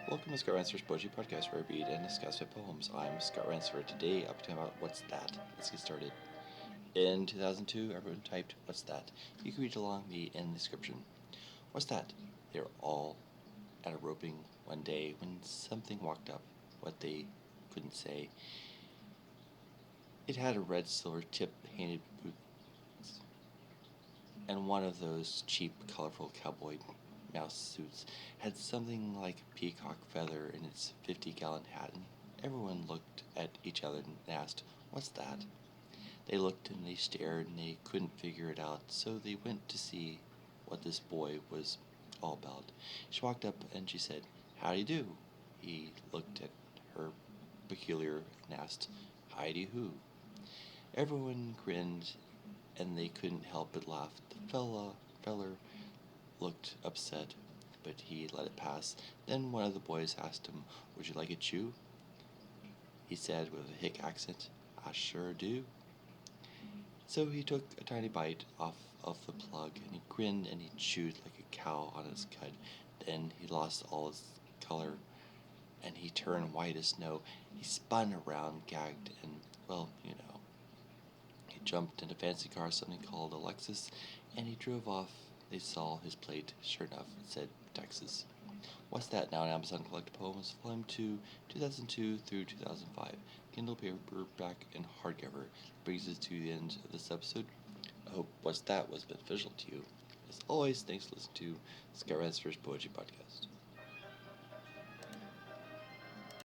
Welcome to Scott Ransopher's Poetry Podcast, where I read and discuss my poems. I'm Scott Ransopher. Today, I'll be talking about What's That? Let's get started. In 2002, everyone typed, What's that? You can read along in the description. What's that? They were all at a roping one day when something walked up, what they couldn't say. It had a red silver tip painted boots and one of those cheap, colorful cowboy mouse suits had something like a peacock feather in its 50-gallon hat, and everyone looked at each other and asked, What's that? They looked and they stared and they couldn't figure it out, so they went to see what this boy was all about. She walked up and she said, Howdy Do. He looked at her peculiar and asked, Heidi Who. Everyone grinned and they couldn't help but laugh. The feller looked upset, but he let it pass. Then one of the boys asked him, Would you like a chew? He said with a hick accent, I sure do. So he took a tiny bite off of the plug, and he grinned and he chewed like a cow on his cud. Then he lost all his color, and he turned white as snow. He spun around, gagged, and, he jumped in a fancy car, something called a Lexus, and he drove off. They saw his plate. Sure enough, it said Texas. What's That? Now an Amazon Collect Poems, Volume 2, 2002 through 2005. Kindle paperback and hardcover. Brings us to the end of this episode. I hope What's That was beneficial to you. As always, thanks for listening to Scott Ransopher's Poetry Podcast.